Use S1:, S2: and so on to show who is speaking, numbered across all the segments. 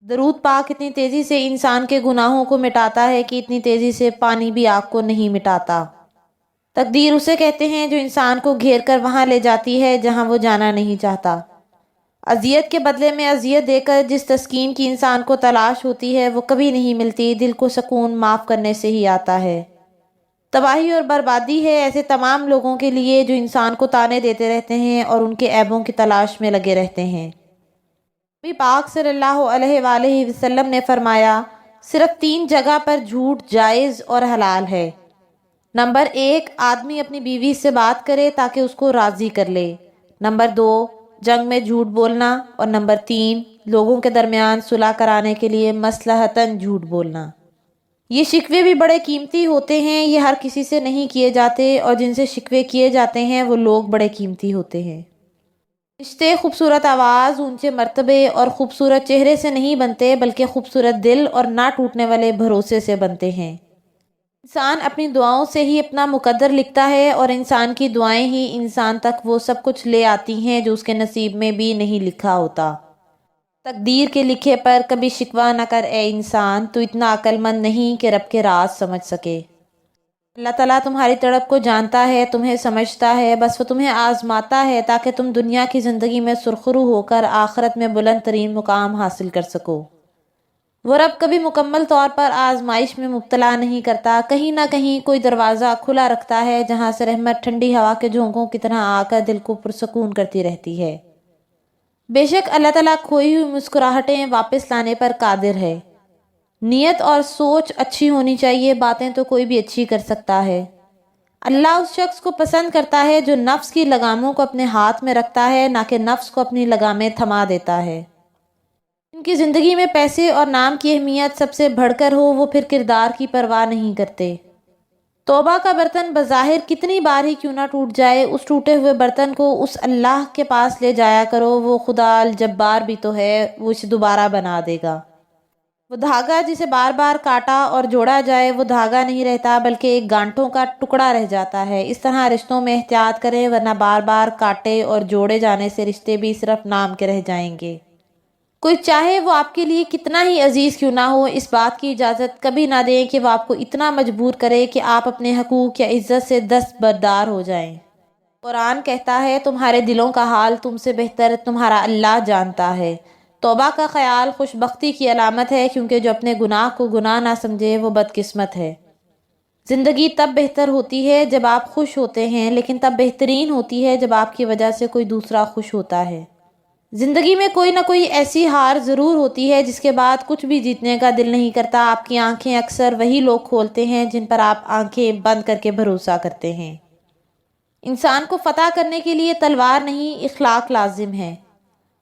S1: درود پاک اتنی تیزی سے انسان کے گناہوں کو مٹاتا ہے کہ اتنی تیزی سے پانی بھی آگ کو نہیں مٹاتا۔ تقدیر اسے کہتے ہیں جو انسان کو گھیر کر وہاں لے جاتی ہے جہاں وہ جانا نہیں چاہتا۔ اذیت کے بدلے میں اذیت دے کر جس تسکین کی انسان کو تلاش ہوتی ہے وہ کبھی نہیں ملتی، دل کو سکون معاف کرنے سے ہی آتا ہے۔ تباہی اور بربادی ہے ایسے تمام لوگوں کے لیے جو انسان کو طعنے دیتے رہتے ہیں اور ان کے عیبوں کی تلاش میں لگے رہتے ہیں۔ نبی پاک صلی اللہ علیہ وآلہ وسلم نے فرمایا، صرف 3 جگہ پر جھوٹ جائز اور حلال ہے۔ نمبر 1، آدمی اپنی بیوی سے بات کرے تاکہ اس کو راضی کر لے۔ نمبر 2، جنگ میں جھوٹ بولنا۔ اور نمبر 3، لوگوں کے درمیان صلح کرانے کے لیے مصلحتاً جھوٹ بولنا۔ یہ شکوے بھی بڑے قیمتی ہوتے ہیں، یہ ہر کسی سے نہیں کیے جاتے، اور جن سے شکوے کیے جاتے ہیں وہ لوگ بڑے قیمتی ہوتے ہیں۔ رشتے خوبصورت آواز، اونچے مرتبے اور خوبصورت چہرے سے نہیں بنتے، بلکہ خوبصورت دل اور نہ ٹوٹنے والے بھروسے سے بنتے ہیں۔ انسان اپنی دعاؤں سے ہی اپنا مقدر لکھتا ہے، اور انسان کی دعائیں ہی انسان تک وہ سب کچھ لے آتی ہیں جو اس کے نصیب میں بھی نہیں لکھا ہوتا۔ تقدیر کے لکھے پر کبھی شکوہ نہ کر اے انسان، تو اتنا عقل مند نہیں کہ رب کے راز سمجھ سکے۔ اللہ تعالیٰ تمہاری تڑپ کو جانتا ہے، تمہیں سمجھتا ہے، بس وہ تمہیں آزماتا ہے تاکہ تم دنیا کی زندگی میں سرخرو ہو کر آخرت میں بلند ترین مقام حاصل کر سکو۔ وہ رب کبھی مکمل طور پر آزمائش میں مبتلا نہیں کرتا، کہیں نہ کہیں کوئی دروازہ کھلا رکھتا ہے جہاں سے رحمت ٹھنڈی ہوا کے جھونکوں کی طرح آ کر دل کو پرسکون کرتی رہتی ہے۔ بے شک اللہ تعالیٰ کھوئی ہوئی مسکراہٹیں واپس لانے پر قادر ہے۔ نیت اور سوچ اچھی ہونی چاہیے، باتیں تو کوئی بھی اچھی کر سکتا ہے۔ اللہ اس شخص کو پسند کرتا ہے جو نفس کی لگاموں کو اپنے ہاتھ میں رکھتا ہے، نہ کہ نفس کو اپنی لگامیں تھما دیتا ہے۔ ان کی زندگی میں پیسے اور نام کی اہمیت سب سے بڑھ کر ہو، وہ پھر کردار کی پرواہ نہیں کرتے۔ توبہ کا برتن بظاہر کتنی بار ہی کیوں نہ ٹوٹ جائے، اس ٹوٹے ہوئے برتن کو اس اللہ کے پاس لے جایا کرو، وہ خدا الجبار بھی تو ہے، وہ اسے دوبارہ بنا دے گا۔ وہ دھاگا جسے بار بار کاٹا اور جوڑا جائے وہ دھاگا نہیں رہتا، بلکہ ایک گانٹوں کا ٹکڑا رہ جاتا ہے۔ اس طرح رشتوں میں احتیاط کریں، ورنہ بار بار کاٹے اور جوڑے جانے سے رشتے بھی صرف نام کے رہ جائیں گے۔ کوئی چاہے وہ آپ کے لیے کتنا ہی عزیز کیوں نہ ہو، اس بات کی اجازت کبھی نہ دیں کہ وہ آپ کو اتنا مجبور کرے کہ آپ اپنے حقوق یا عزت سے دستبردار ہو جائیں۔ قرآن کہتا ہے، تمہارے دلوں کا حال تم سے بہتر تمہارا اللہ جانتا ہے۔ توبہ کا خیال خوش بختی کی علامت ہے، کیونکہ جو اپنے گناہ کو گناہ نہ سمجھے وہ بدقسمت ہے۔ زندگی تب بہتر ہوتی ہے جب آپ خوش ہوتے ہیں، لیکن تب بہترین ہوتی ہے جب آپ کی وجہ سے کوئی دوسرا خوش ہوتا ہے۔ زندگی میں کوئی نہ کوئی ایسی ہار ضرور ہوتی ہے جس کے بعد کچھ بھی جیتنے کا دل نہیں کرتا۔ آپ کی آنکھیں اکثر وہی لوگ کھولتے ہیں جن پر آپ آنکھیں بند کر کے بھروسہ کرتے ہیں۔ انسان کو فتح کرنے کے لیے تلوار نہیں، اخلاق لازم ہے۔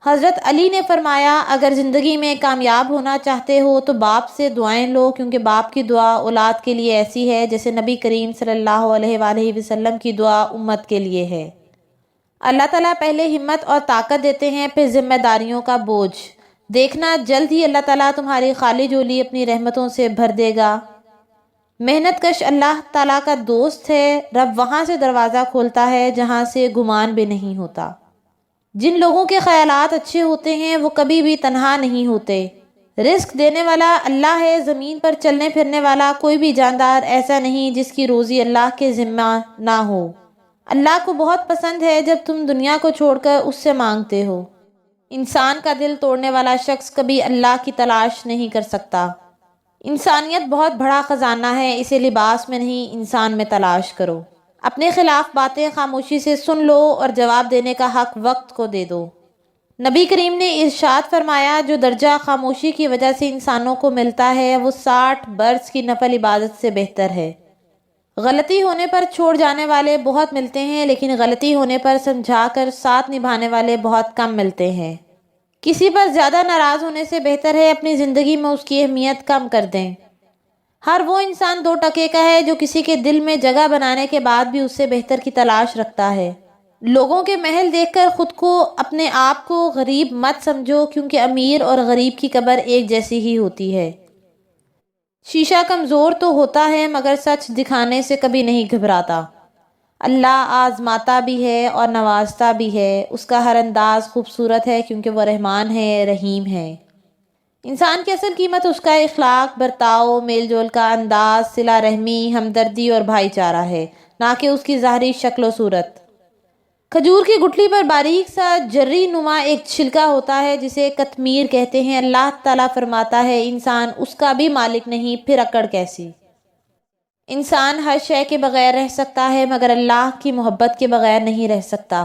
S1: حضرت علی نے فرمایا، اگر زندگی میں کامیاب ہونا چاہتے ہو تو باپ سے دعائیں لو، کیونکہ باپ کی دعا اولاد کے لیے ایسی ہے جیسے نبی کریم صلی اللہ علیہ وآلہ وسلم کی دعا امت کے لیے ہے۔ اللہ تعالیٰ پہلے ہمت اور طاقت دیتے ہیں، پھر ذمہ داریوں کا بوجھ۔ دیکھنا جلد ہی اللہ تعالیٰ تمہاری خالی جولی اپنی رحمتوں سے بھر دے گا۔ محنت کش اللہ تعالیٰ کا دوست ہے، رب وہاں سے دروازہ کھولتا ہے جہاں سے گمان بھی نہیں ہوتا۔ جن لوگوں کے خیالات اچھے ہوتے ہیں وہ کبھی بھی تنہا نہیں ہوتے۔ رزق دینے والا اللہ ہے، زمین پر چلنے پھرنے والا کوئی بھی جاندار ایسا نہیں جس کی روزی اللہ کے ذمہ نہ ہو۔ اللہ کو بہت پسند ہے جب تم دنیا کو چھوڑ کر اس سے مانگتے ہو۔ انسان کا دل توڑنے والا شخص کبھی اللہ کی تلاش نہیں کر سکتا۔ انسانیت بہت بڑا خزانہ ہے، اسے لباس میں نہیں انسان میں تلاش کرو۔ اپنے خلاف باتیں خاموشی سے سن لو اور جواب دینے کا حق وقت کو دے دو۔ نبی کریم نے ارشاد فرمایا، جو درجہ خاموشی کی وجہ سے انسانوں کو ملتا ہے وہ 60 برس کی نفل عبادت سے بہتر ہے۔ غلطی ہونے پر چھوڑ جانے والے بہت ملتے ہیں، لیکن غلطی ہونے پر سمجھا کر ساتھ نبھانے والے بہت کم ملتے ہیں۔ کسی پر زیادہ ناراض ہونے سے بہتر ہے اپنی زندگی میں اس کی اہمیت کم کر دیں۔ ہر وہ انسان 2 ٹکے کا ہے جو کسی کے دل میں جگہ بنانے کے بعد بھی اس سے بہتر کی تلاش رکھتا ہے۔ لوگوں کے محل دیکھ کر خود کو اپنے آپ کو غریب مت سمجھو، کیونکہ امیر اور غریب کی قبر ایک جیسی ہی ہوتی ہے۔ شیشہ کمزور تو ہوتا ہے مگر سچ دکھانے سے کبھی نہیں گھبراتا۔ اللہ آزماتا بھی ہے اور نوازتا بھی ہے، اس کا ہر انداز خوبصورت ہے کیونکہ وہ رحمان ہے، رحیم ہے۔ انسان کی اصل قیمت اس کا اخلاق، برتاؤ، میل جول کا انداز، صلہ رحمی، ہمدردی اور بھائی چارہ ہے، نہ کہ اس کی ظاہری شکل و صورت۔ کھجور کی گٹھلی پر باریک سا جری نما ایک چھلکا ہوتا ہے جسے قطمیر کہتے ہیں۔ اللہ تعالیٰ فرماتا ہے انسان اس کا بھی مالک نہیں، پھر اکڑ کیسی؟ انسان ہر شے کے بغیر رہ سکتا ہے مگر اللہ کی محبت کے بغیر نہیں رہ سکتا۔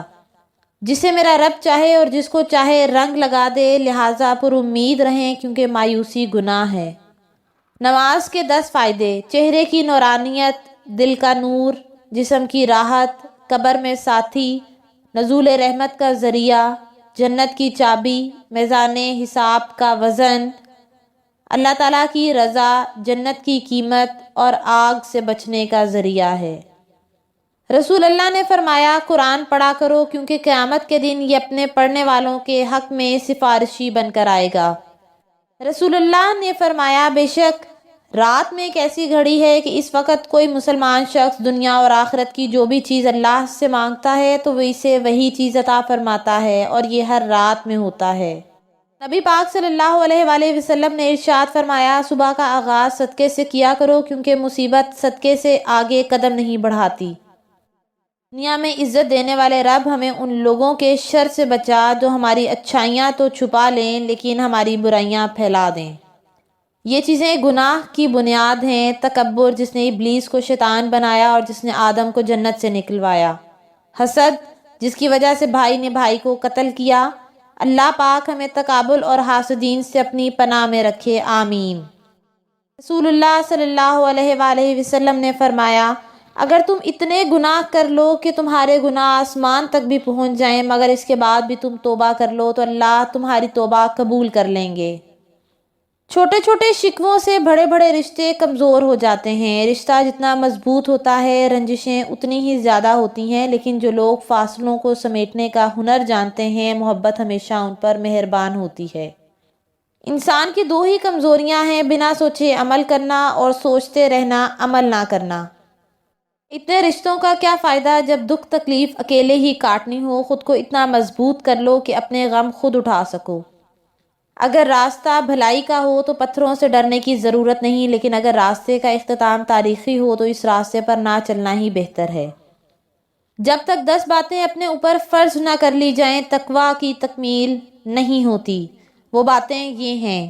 S1: جسے میرا رب چاہے اور جس کو چاہے رنگ لگا دے، لہٰذا پر امید رہیں کیونکہ مایوسی گناہ ہے۔ نماز کے 10 فائدے: چہرے کی نورانیت، دل کا نور، جسم کی راحت، قبر میں ساتھی، نزول رحمت کا ذریعہ، جنت کی چابی، میزان حساب کا وزن، اللہ تعالیٰ کی رضا، جنت کی قیمت اور آگ سے بچنے کا ذریعہ ہے۔ رسول اللہ نے فرمایا قرآن پڑھا کرو کیونکہ قیامت کے دن یہ اپنے پڑھنے والوں کے حق میں سفارشی بن کر آئے گا۔ رسول اللہ نے فرمایا بے شک رات میں ایک ایسی گھڑی ہے کہ اس وقت کوئی مسلمان شخص دنیا اور آخرت کی جو بھی چیز اللہ سے مانگتا ہے تو وہ اسے وہی چیز عطا فرماتا ہے، اور یہ ہر رات میں ہوتا ہے۔ نبی پاک صلی اللہ علیہ وآلہ وسلم نے ارشاد فرمایا صبح کا آغاز صدقے سے کیا کرو کیونکہ مصیبت صدقے سے آگے قدم نہیں بڑھاتی۔ دنیا میں عزت دینے والے رب ہمیں ان لوگوں کے شر سے بچا جو ہماری اچھائیاں تو چھپا لیں لیکن ہماری برائیاں پھیلا دیں۔ یہ چیزیں گناہ کی بنیاد ہیں: تکبر، جس نے ابلیس کو شیطان بنایا اور جس نے آدم کو جنت سے نکلوایا; حسد، جس کی وجہ سے بھائی نے بھائی کو قتل کیا۔ اللہ پاک ہمیں تکابر اور حاسدین سے اپنی پناہ میں رکھے، آمین۔ رسول اللہ صلی اللہ علیہ وآلہ وسلم نے فرمایا اگر تم اتنے گناہ کر لو کہ تمہارے گناہ آسمان تک بھی پہنچ جائیں مگر اس کے بعد بھی تم توبہ کر لو تو اللہ تمہاری توبہ قبول کر لیں گے۔ چھوٹے چھوٹے شکووں سے بڑے بڑے رشتے کمزور ہو جاتے ہیں۔ رشتہ جتنا مضبوط ہوتا ہے رنجشیں اتنی ہی زیادہ ہوتی ہیں، لیکن جو لوگ فاصلوں کو سمیٹنے کا ہنر جانتے ہیں محبت ہمیشہ ان پر مہربان ہوتی ہے۔ انسان کی 2 ہی کمزوریاں ہیں: بنا سوچے عمل کرنا اور سوچتے رہنا عمل نہ کرنا۔ اتنے رشتوں کا کیا فائدہ جب دکھ تکلیف اکیلے ہی کاٹنی ہو؟ خود کو اتنا مضبوط کر لو کہ اپنے غم خود اٹھا سکو۔ اگر راستہ بھلائی کا ہو تو پتھروں سے ڈرنے کی ضرورت نہیں، لیکن اگر راستے کا اختتام تاریخی ہو تو اس راستے پر نہ چلنا ہی بہتر ہے۔ جب تک 10 باتیں اپنے اوپر فرض نہ کر لی جائیں تقویٰ کی تکمیل نہیں ہوتی۔ وہ باتیں یہ ہیں: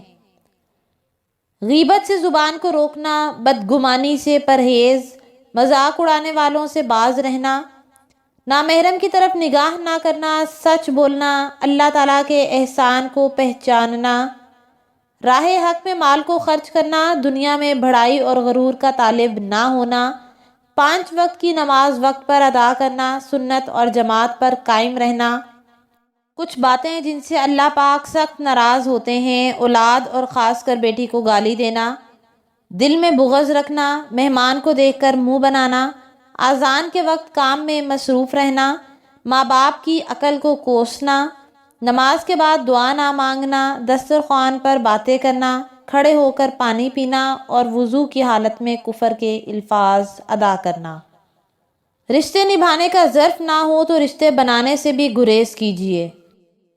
S1: غیبت سے زبان کو روکنا، بدگمانی سے پرہیز، مذاق اڑانے والوں سے باز رہنا، نامحرم کی طرف نگاہ نہ کرنا، سچ بولنا، اللہ تعالیٰ کے احسان کو پہچاننا، راہ حق میں مال کو خرچ کرنا، دنیا میں بڑائی اور غرور کا طالب نہ ہونا، 5 وقت کی نماز وقت پر ادا کرنا، سنت اور جماعت پر قائم رہنا۔ کچھ باتیں جن سے اللہ پاک سخت ناراض ہوتے ہیں: اولاد اور خاص کر بیٹی کو گالی دینا، دل میں بغض رکھنا، مہمان کو دیکھ کر منہ بنانا، اذان کے وقت کام میں مصروف رہنا، ماں باپ کی عقل کو کوسنا، نماز کے بعد دعا نہ مانگنا، دسترخوان پر باتیں کرنا، کھڑے ہو کر پانی پینا اور وضو کی حالت میں کفر کے الفاظ ادا کرنا۔ رشتے نبھانے کا ظرف نہ ہو تو رشتے بنانے سے بھی گریز کیجیے۔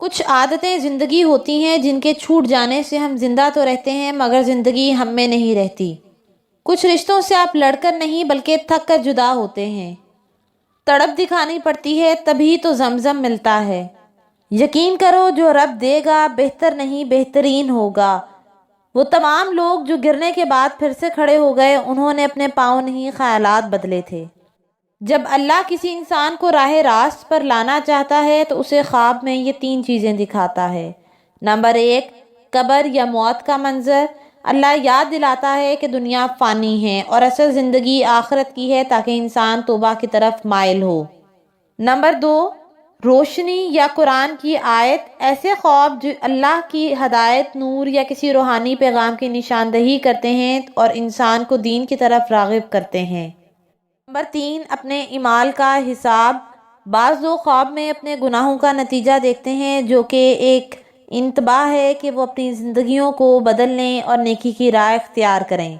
S1: کچھ عادتیں زندگی ہوتی ہیں جن کے چھوٹ جانے سے ہم زندہ تو رہتے ہیں مگر زندگی ہم میں نہیں رہتی۔ کچھ رشتوں سے آپ لڑ کر نہیں بلکہ تھک کر جدا ہوتے ہیں۔ تڑپ دکھانی پڑتی ہے تبھی تو زمزم ملتا ہے۔ یقین کرو جو رب دے گا بہتر نہیں بہترین ہوگا۔ وہ تمام لوگ جو گرنے کے بعد پھر سے کھڑے ہو گئے انہوں نے اپنے پاؤں نہیں خیالات بدلے تھے۔ جب اللہ کسی انسان کو راہ راست پر لانا چاہتا ہے تو اسے خواب میں یہ 3 چیزیں دکھاتا ہے۔ نمبر 1، قبر یا موت کا منظر۔ اللہ یاد دلاتا ہے کہ دنیا فانی ہے اور اصل زندگی آخرت کی ہے تاکہ انسان توبہ کی طرف مائل ہو۔ نمبر 2، روشنی یا قرآن کی آیت، ایسے خواب جو اللہ کی ہدایت، نور یا کسی روحانی پیغام کی نشاندہی کرتے ہیں اور انسان کو دین کی طرف راغب کرتے ہیں۔ نمبر 3، اپنے اعمال کا حساب۔ بعض لوگ خواب میں اپنے گناہوں کا نتیجہ دیکھتے ہیں جو کہ ایک انتباہ ہے کہ وہ اپنی زندگیوں کو بدل لیں اور نیکی کی راہ اختیار کریں۔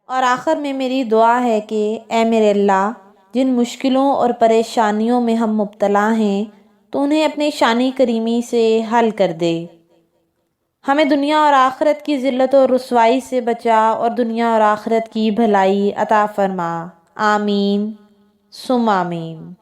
S1: اور آخر میں میری دعا ہے کہ اے میرے اللہ، جن مشکلوں اور پریشانیوں میں ہم مبتلا ہیں تو انہیں اپنی شان کریمی سے حل کر دے۔ ہمیں دنیا اور آخرت کی ذلت اور رسوائی سے بچا اور دنیا اور آخرت کی بھلائی عطا فرما۔ آمین ثم آمین۔